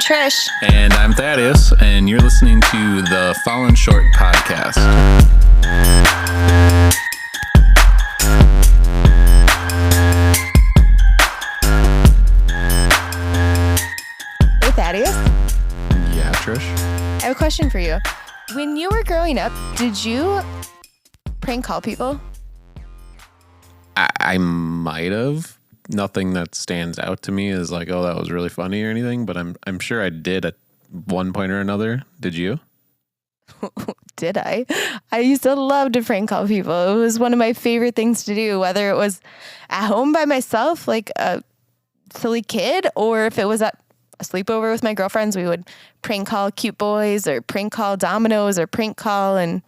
Trish. And I'm Thaddeus, and you're listening to the Fallen Short podcast. Hey, Thaddeus. Yeah, Trish? I have a question for you. When you were growing up, did you prank call people? I might have. Nothing that stands out to me is like, oh, that was really funny or anything, but I'm sure I did at one point or another. Did you? Did I? I used to love to prank call people. It was one of my favorite things to do, whether it was at home by myself, like a silly kid, or if it was at a sleepover with my girlfriends, we would prank call cute boys or prank call Domino's or prank call and,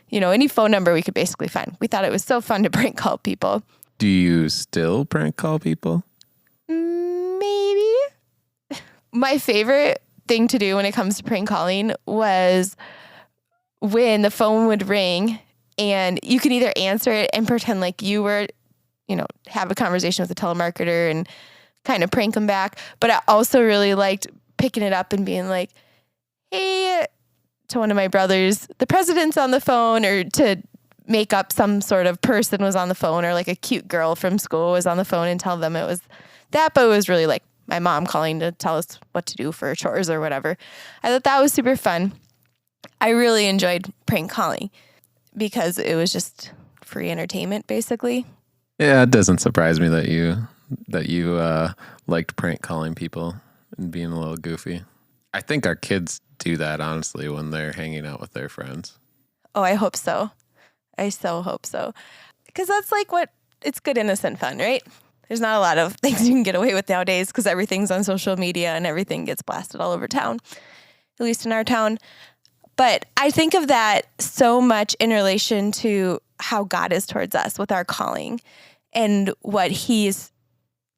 you know, any phone number we could basically find. We thought it was so fun to prank call people. Do you still prank call people? Maybe. My favorite thing to do when it comes to prank calling was when the phone would ring and you could either answer it and pretend like you were, you know, have a conversation with a telemarketer and kind of prank them back. But I also really liked picking it up and being like, hey, to one of my brothers, the president's on the phone, or to make up some sort of person was on the phone, or like a cute girl from school was on the phone and tell them it was that, but it was really like my mom calling to tell us what to do for chores or whatever. I thought that was super fun. I really enjoyed prank calling because it was just free entertainment, basically. Yeah, it doesn't surprise me that you liked prank calling people and being a little goofy. I think our kids do that, honestly, when they're hanging out with their friends. Oh, I hope so. I so hope so. Because that's like it's good, innocent fun, right? There's not a lot of things you can get away with nowadays because everything's on social media and everything gets blasted all over town, at least in our town. But I think of that so much in relation to how God is towards us with our calling and what He's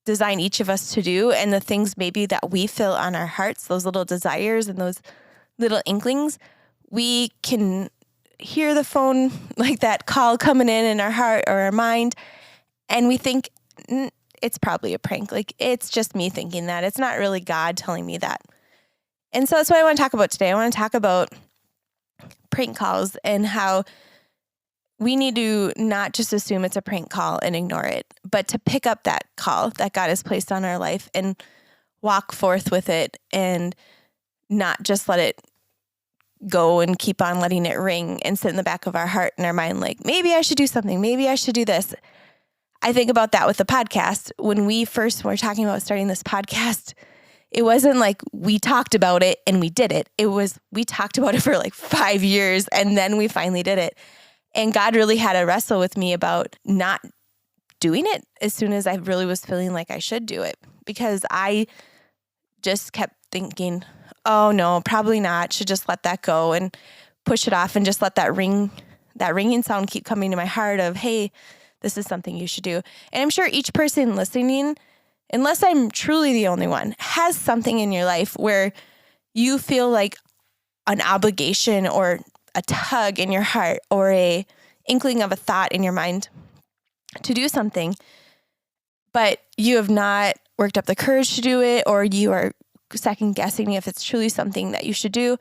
designed each of us to do, and the things maybe that we feel on our hearts, those little desires and those little inklings. We can hear the phone, like that call coming in our heart or our mind, and we think it's probably a prank. Like, it's just me thinking that. It's not really God telling me that. And so that's what I want to talk about today. I want to talk about prank calls and how we need to not just assume it's a prank call and ignore it, but to pick up that call that God has placed on our life and walk forth with it and not just let it go and keep on letting it ring and sit in the back of our heart and our mind like, maybe I should do something. Maybe I should do this. I think about that with the podcast. When we first were talking about starting this podcast, it wasn't like we talked about it and we did it. It was we talked about it for like 5 years and then we finally did it. And God really had to wrestle with me about not doing it as soon as I really was feeling like I should do it, because I just kept thinking, oh no, probably not. Should just let that go and push it off and just let that ringing sound keep coming to my heart of, hey, this is something you should do. And I'm sure each person listening, unless I'm truly the only one, has something in your life where you feel like an obligation or a tug in your heart or a inkling of a thought in your mind to do something, but you have not worked up the courage to do it, or you are second guessing if it's truly something that you should do.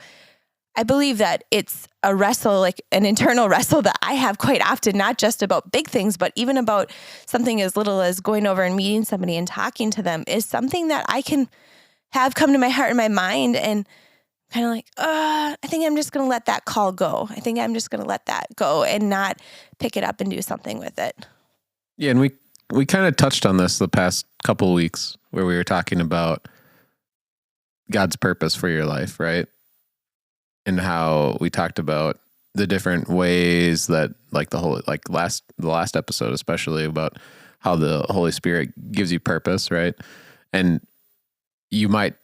I believe that it's a wrestle, like an internal wrestle that I have quite often, not just about big things, but even about something as little as going over and meeting somebody and talking to them is something that I can have come to my heart and my mind and kind of like, I think I'm just going to let that call go. I think I'm just going to let that go and not pick it up and do something with it. Yeah, and we kind of touched on this the past couple of weeks where we were talking about God's purpose for your life, right? And how we talked about the different ways that, like the last episode, especially about how the Holy Spirit gives you purpose, right? And you might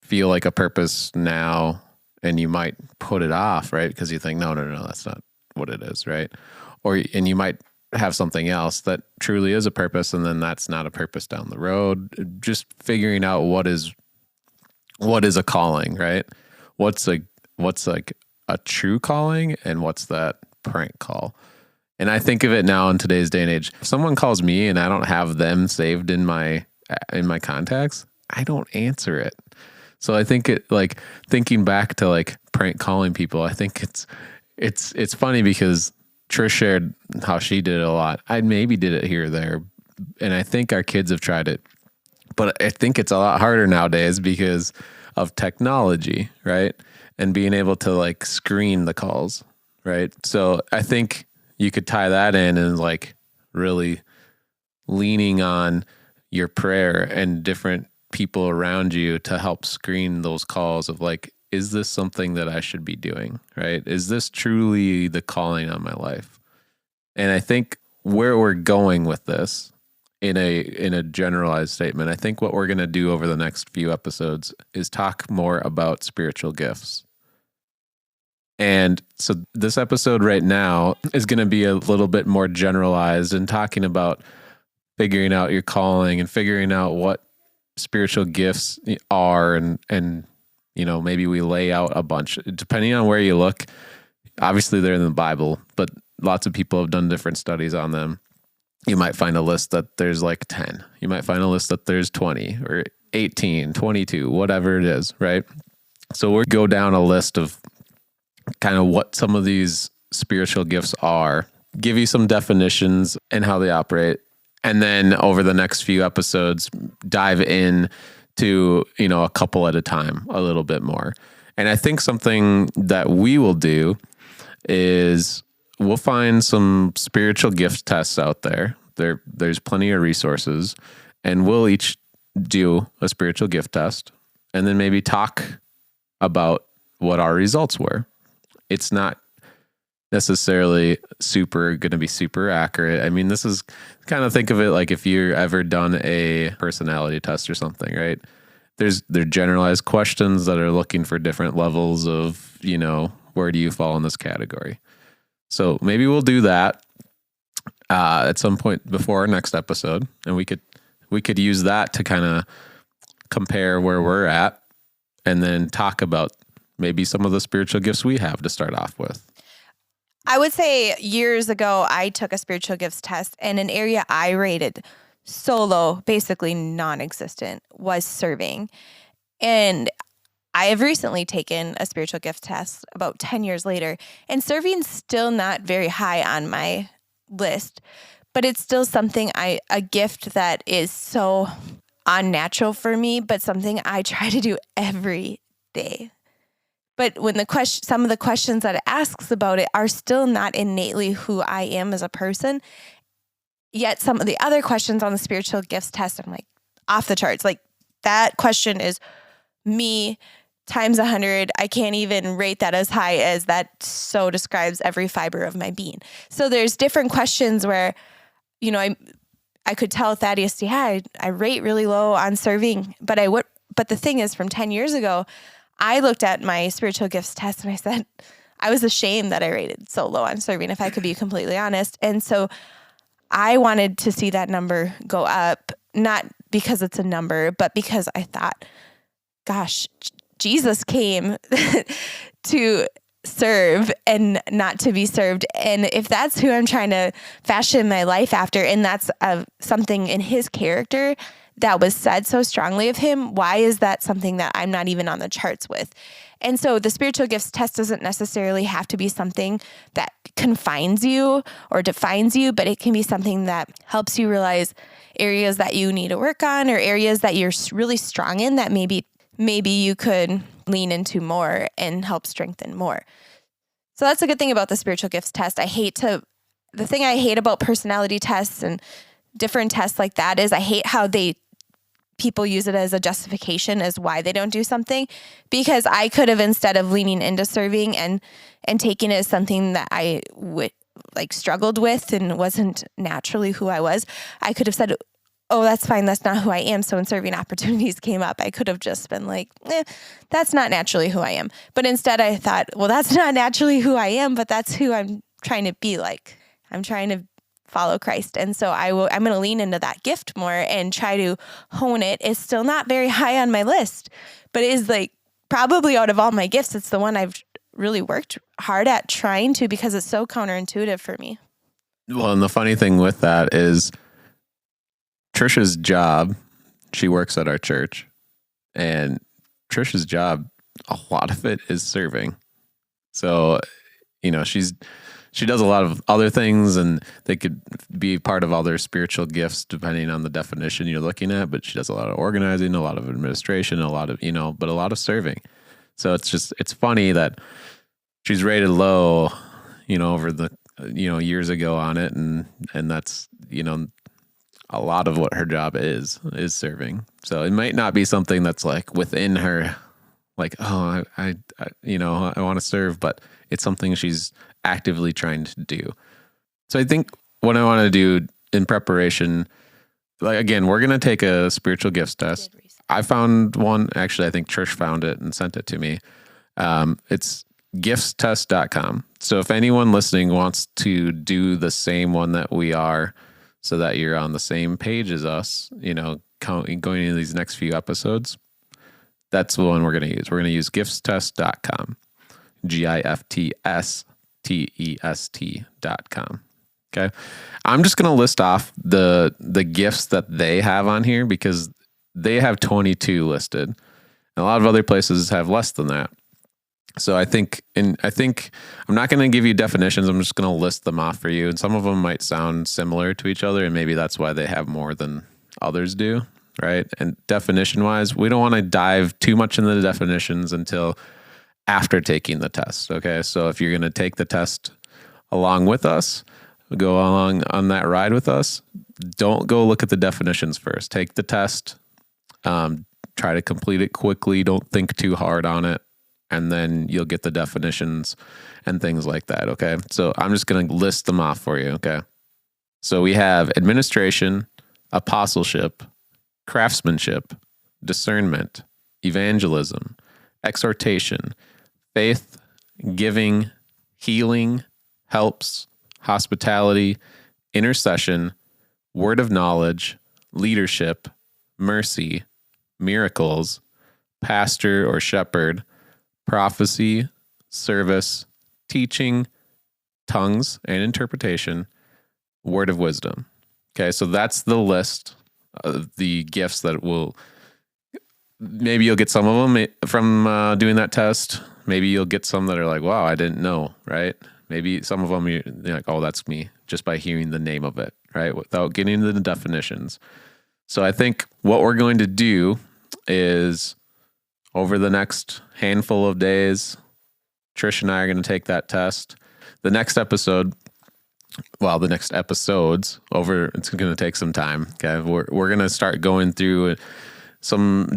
feel like a purpose now and you might put it off, right? Because you think, no, that's not what it is, right? And you might have something else that truly is a purpose, and then that's not a purpose down the road. Just figuring out what is a calling, right? What's like a true calling, and what's that prank call? And I think of it now in today's day and age. If someone calls me and I don't have them saved in my contacts, I don't answer it. So I think it, like, thinking back to like prank calling people, I think it's funny because Trish shared how she did it a lot. I maybe did it here or there, and I think our kids have tried it, but I think it's a lot harder nowadays because of technology, right? And being able to like screen the calls, right? So I think you could tie that in and like really leaning on your prayer and different people around you to help screen those calls of like, is this something that I should be doing, right? Is this truly the calling on my life? And I think where we're going with this in a generalized statement, I think what we're going to do over the next few episodes is talk more about spiritual gifts. And so this episode right now is going to be a little bit more generalized and talking about figuring out your calling and figuring out what spiritual gifts are, and you know, maybe we lay out a bunch depending on where you look. Obviously they're in the Bible, but lots of people have done different studies on them. You might find a list that there's like 10. You might find a list that there's 20 or 18, 22, whatever it is, right? So we'll go down a list of kind of what some of these spiritual gifts are, give you some definitions and how they operate. And then over the next few episodes, dive in to, you know, a couple at a time, a little bit more. And I think something that we will do is we'll find some spiritual gift tests out there. There's plenty of resources, and we'll each do a spiritual gift test and then maybe talk about what our results were. It's not necessarily going to be super accurate. I mean, this is kind of, think of it like if you've ever done a personality test or something, right? They're generalized questions that are looking for different levels of, you know, where do you fall in this category? So maybe we'll do that at some point before our next episode, and we could use that to kind of compare where we're at, and then talk about maybe some of the spiritual gifts we have to start off with. I would say years ago, I took a spiritual gifts test, and an area I rated so low, basically non-existent, was serving. And I have recently taken a spiritual gift test about 10 years later, and serving's still not very high on my list, but it's still something a gift that is so unnatural for me, but something I try to do every day. But when some of the questions that it asks about it are still not innately who I am as a person, yet some of the other questions on the spiritual gifts test, I'm like off the charts. Like that question is me times 100. I can't even rate that as high as that. So describes every fiber of my being. So there's different questions where, you know, I could tell Thaddeus, yeah, I rate really low on serving, but the thing is, from 10 years ago, I looked at my spiritual gifts test and I said, I was ashamed that I rated so low on serving, if I could be completely honest. And so I wanted to see that number go up, not because it's a number, but because I thought, gosh, Jesus came to serve and not to be served. And if that's who I'm trying to fashion my life after, and that's something in his character that was said so strongly of him, why is that something that I'm not even on the charts with? And so the spiritual gifts test doesn't necessarily have to be something that confines you or defines you, but it can be something that helps you realize areas that you need to work on, or areas that you're really strong in that maybe you could lean into more and help strengthen more. So that's a good thing about the spiritual gifts test. The thing I hate about personality tests and different tests like that is I hate how people use it as a justification as why they don't do something, because I could have, instead of leaning into serving and taking it as something that I would like struggled with and wasn't naturally who I was, I could have said, oh, that's fine. That's not who I am. So when serving opportunities came up, I could have just been like, that's not naturally who I am. But instead I thought, well, that's not naturally who I am, but that's who I'm trying to be like. I'm trying to follow Christ. And so I'm going to lean into that gift more and try to hone it. It's still not very high on my list, but it is like probably out of all my gifts, it's the one I've really worked hard at trying to, because it's so counterintuitive for me. Well, and the funny thing with that is Trisha's job, she works at our church, and Trisha's job, a lot of it is serving. So, she does a lot of other things, and they could be part of other spiritual gifts depending on the definition you're looking at. But she does a lot of organizing, a lot of administration, a lot of, but a lot of serving. So it's funny that she's rated low, over the, years ago on it. And that's, a lot of what her job is serving. So it might not be something that's like within her, like, oh, I want to serve, but it's something she's actively trying to do. So I think what I want to do in preparation, like, again, we're going to take a spiritual gifts test. I found one. Actually, I think Trish found it and sent it to me. It's giftstest.com. So if anyone listening wants to do the same one that we are, so that you're on the same page as us, going into these next few episodes, that's the one we're going to use. We're going to use giftstest.com. giftstest.com. Okay. I'm just going to list off the gifts that they have on here, because they have 22 listed. And a lot of other places have less than that. So I think I'm not going to give you definitions. I'm just going to list them off for you. And some of them might sound similar to each other, and maybe that's why they have more than others do. Right. And definition wise, we don't want to dive too much into the definitions until after taking the test. Okay. So if you're going to take the test along with us, go along on that ride with us, don't go look at the definitions first. Take the test, try to complete it quickly. Don't think too hard on it. And then you'll get the definitions and things like that. Okay. So I'm just going to list them off for you. Okay. So we have administration, apostleship, craftsmanship, discernment, evangelism, exhortation, faith, giving, healing, helps, hospitality, intercession, word of knowledge, leadership, mercy, miracles, pastor or shepherd, prophecy, service, teaching, tongues and interpretation, word of wisdom. Okay, so that's the list of the gifts that maybe you'll get some of them from doing that test. Maybe you'll get some that are like, wow, I didn't know, right? Maybe some of them you're like, oh, that's me, just by hearing the name of it, right? Without getting into the definitions. So I think what we're going to do is, over the next handful of days, Trish and I are going to take that test. The next episodes, it's going to take some time. Okay, we're going to start going through some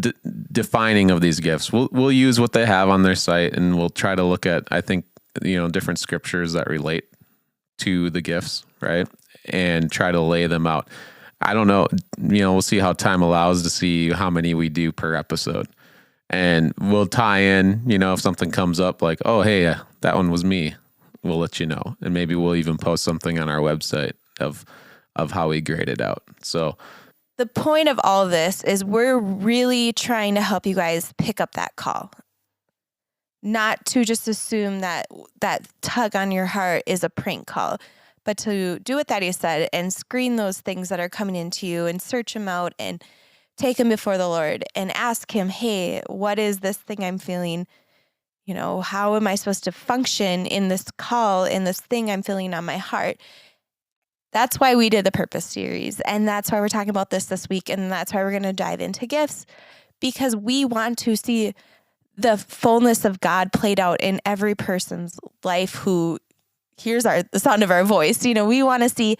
defining of these gifts. We'll use what they have on their site, and we'll try to look at, I think, different scriptures that relate to the gifts, right? And try to lay them out. I don't know, we'll see how time allows to see how many we do per episode. And we'll tie in, if something comes up like, oh, hey, that one was me, we'll let you know. And maybe we'll even post something on our website of how we grade it out. So the point of all of this is we're really trying to help you guys pick up that call. Not to just assume that tug on your heart is a prank call, but to do what Thaddeus said and screen those things that are coming into you and search them out and take him before the Lord and ask him, hey, what is this thing I'm feeling? How am I supposed to function in this call, in this thing I'm feeling on my heart? That's why we did the Purpose series. And that's why we're talking about this week. And that's why we're going to dive into gifts, because we want to see the fullness of God played out in every person's life who hears the sound of our voice. We want to see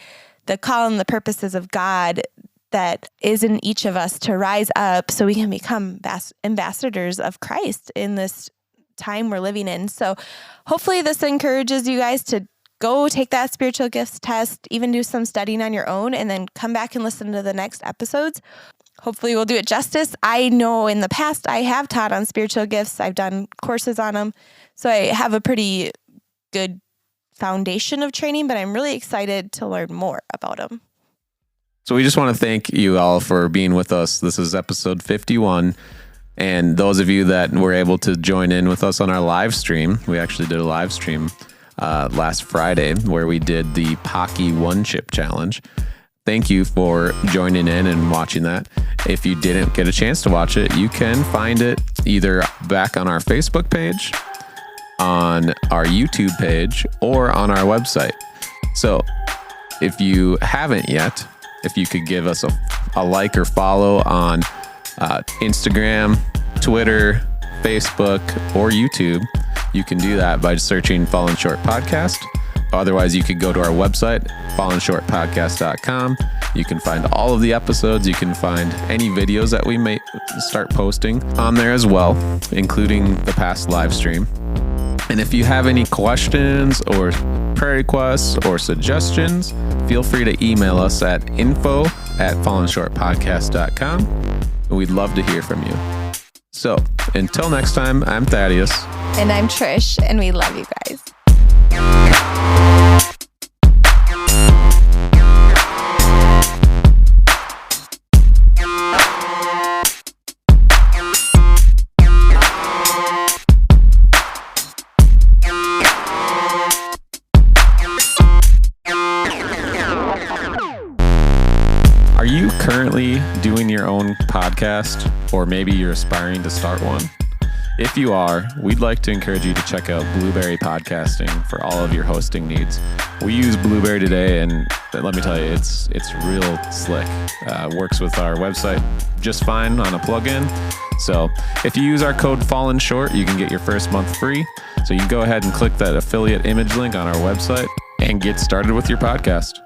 the call and the purposes of God that is in each of us to rise up so we can become ambassadors of Christ in this time we're living in. So hopefully this encourages you guys to go take that spiritual gifts test, even do some studying on your own, and then come back and listen to the next episodes. Hopefully we'll do it justice. I know in the past I have taught on spiritual gifts. I've done courses on them. So I have a pretty good foundation of training, but I'm really excited to learn more about them. So we just want to thank you all for being with us. This is episode 51. And those of you that were able to join in with us on our live stream, we actually did a live stream last Friday where we did the Pocky One Chip Challenge. thank you for joining in and watching that. If you didn't get a chance to watch it, you can find it either back on our Facebook page, on our YouTube page, or on our website. So if you haven't yet, if you could give us a like or follow on Instagram, Twitter, Facebook, or YouTube, you can do that by searching Fallen Short Podcast. Otherwise, you could go to our website, fallenshortpodcast.com. You can find all of the episodes. You can find any videos that we may start posting on there as well, including the past live stream. And if you have any questions or prayer requests or suggestions, feel free to email us at info@fallenshortpodcast.com. We'd love to hear from you. So until next time, I'm Thaddeus. And I'm Trish, and we love you guys. Are you currently doing your own podcast, or maybe you're aspiring to start one? If you are, we'd like to encourage you to check out Blueberry Podcasting for all of your hosting needs. We use Blueberry today, and let me tell you, it's real slick. Works with our website just fine on a plugin. So if you use our code Fallen Short, you can get your first month free. So you can go ahead and click that affiliate image link on our website and get started with your podcast.